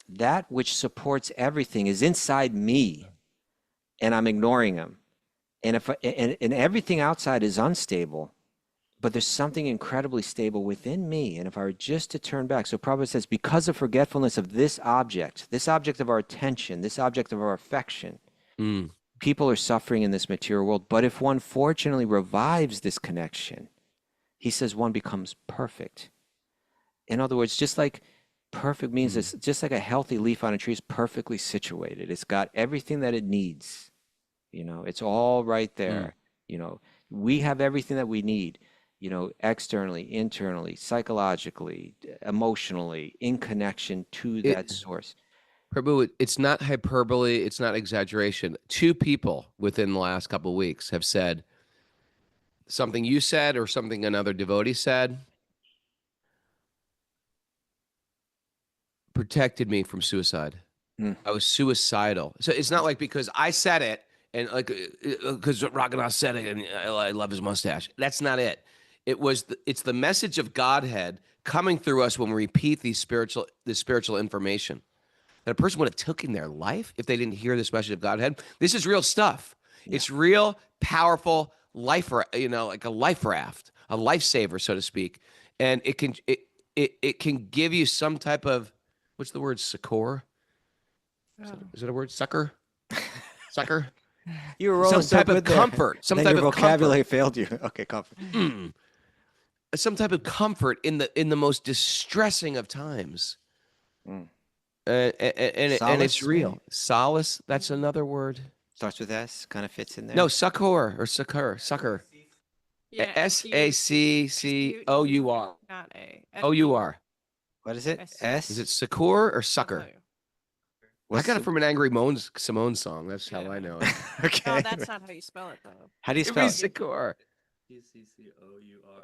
that which supports everything is inside me, and I'm ignoring him. And and everything outside is unstable, but there's something incredibly stable within me. And if I were just to turn back, so Prabhupada says, because of forgetfulness of this object of our attention, this object of our affection, people are suffering in this material world. But if one fortunately revives this connection, he says one becomes perfect. In other words, just like perfect means it's just like a healthy leaf on a tree is perfectly situated. It's got everything that it needs. It's all right there. We have everything that we need. Externally, internally, psychologically, emotionally, in connection to that source. Prabhu, it's not hyperbole. It's not exaggeration. 2 people within the last couple of weeks have said something you said or something another devotee said protected me from suicide. I was suicidal. So it's not like because I said it and like because Raghunath said it and I love his mustache. That's not it. It's the message of Godhead coming through us when we repeat this spiritual information. That a person would have taken their life if they didn't hear this message of Godhead. This is real stuff. Yeah. It's real, powerful life, like a life raft, a lifesaver, so to speak. And it can give you some type of, what's the word, succor? Is it a word? Sucker? Sucker? You were rolling some type of comfort. Some type of vocabulary failed you. Okay, comfort. Some type of comfort in the most distressing of times. And it's real. Solace, that's another word. Starts with S, kind of fits in there. No, succor or succor. Yeah, SACCOUR. Not A. OUR. What is it? S? Is it succor or sucker? I got it from an Angry Simone song. That's how I know it. Okay. No, that's not how you spell it, though. How do you spell it? Succor. SCCOUR.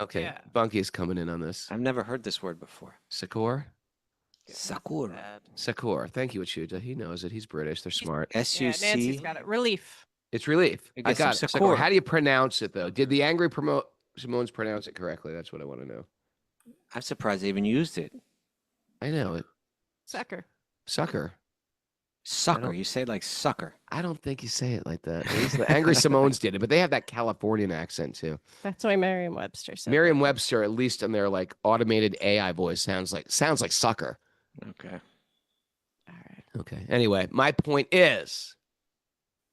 Okay, Yeah. Bunky's coming in on this. I've never heard this word before. Succor? Sakura. Sakura. Thank you, Achuta. He knows it. He's British. They're smart. S-U-C. Yeah, Nancy's got it. Relief. It's relief. I got it. Sakura. Sakura. How do you pronounce it, though? Did the Angry Simone's pronounce it correctly? That's what I want to know. I'm surprised they even used it. I know it. Sucker. Sucker. Sucker. You say it like sucker. I don't think you say it like that. At least the Angry Simones did it, but they have that Californian accent, too. That's why Merriam-Webster said Merriam-Webster, at least in their like automated AI voice, sounds like sucker. Okay. All right. Okay. Anyway, my point is,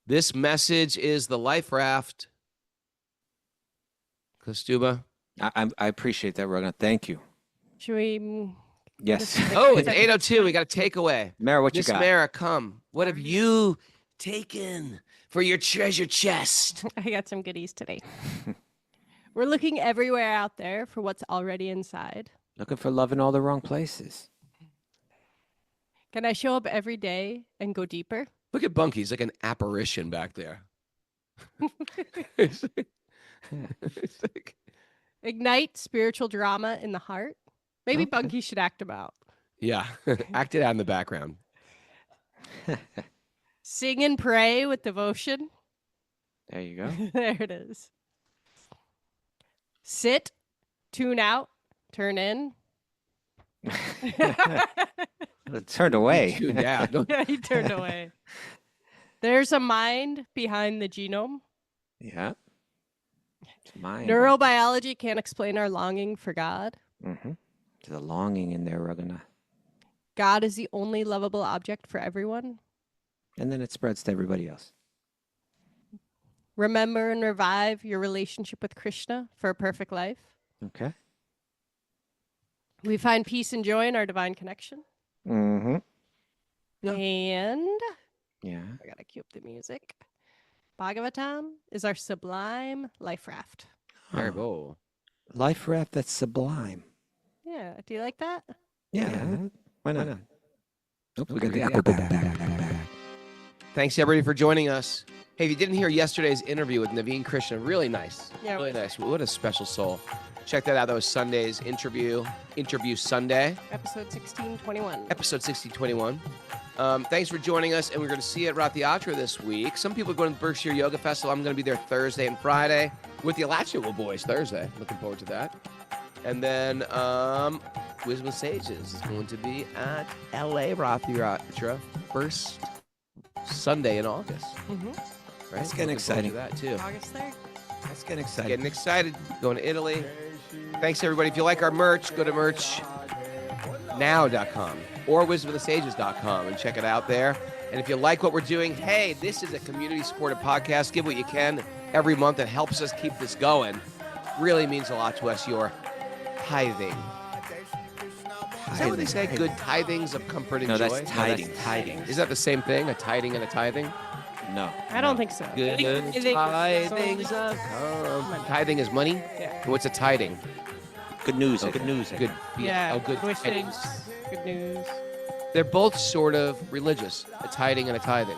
this message is the life raft. Kaustubha? I appreciate that, Raghunath. Thank you. Should we? Yes. Oh, it's 8:02. We got a takeaway. Mara, what you Miss got? Mara, come. What have you taken for your treasure chest? I got some goodies today. We're looking everywhere out there for what's already inside. Looking for love in all the wrong places. Can I show up every day and go deeper? Look at Bunky. He's like an apparition back there. Ignite spiritual drama in the heart. Maybe Bunky should act him out. Yeah, act it out in the background. Sing and pray with devotion. There you go. There it is. Sit, tune out, turn in. It turned away. Yeah, Yeah, he turned away. There's a mind behind the genome. Yeah. It's mine. Neurobiology can't explain our longing for God. Mm-hmm. There's a longing in there, Raghunath. God is the only lovable object for everyone. And then it spreads to everybody else. Remember and revive your relationship with Krishna for a perfect life. Okay. We find peace and joy in our divine connection. Mm-hmm. Yeah. And Yeah. I gotta cue up the music. Bhagavatam is our sublime life raft. Very Oh, cool. life raft that's sublime. Yeah, do you like that? Yeah. Why not? Nope, we got the Okay. echo back. Thanks everybody for joining us. Hey, if you didn't hear yesterday's interview with Naveen Krishna, really nice. Yeah, Really nice. What a special soul. Check that out. That was Sunday's interview Sunday, Episode 1621. episode 1621. Thanks for joining us, and we're going to see you at Rath Yatra this week. Some people are going to the Berkshire Yoga Festival. I'm going to be there Thursday and Friday with the Alachua Boys Thursday. Looking forward to that. And then Wisdom Sages is going to be at LA Rath Yatra first Sunday in August. Mm-hmm. Right? That's getting Looking forward to exciting. That too. August 3rd. Let's get excited. Getting excited. Going to Italy. Thanks, everybody. If you like our merch, go to merchnow.com or wisdomofthesages.com and check it out there. And if you like what we're doing, hey, this is a community-supported podcast. Give what you can every month. It helps us keep this going. Really means a lot to us, your tithing. Is that what they say? Good tithings of comfort and No, joy? that's tiding. Is that the same thing? A tiding and a tithing? No. I don't think so. Good tidings of comfort. Tithing is money? Yeah. And what's a tiding? Good news. Okay. Good news. Good. Yeah. Oh, good Wishes. tidings. Good news. They're both sort of religious, a tiding and a tithing.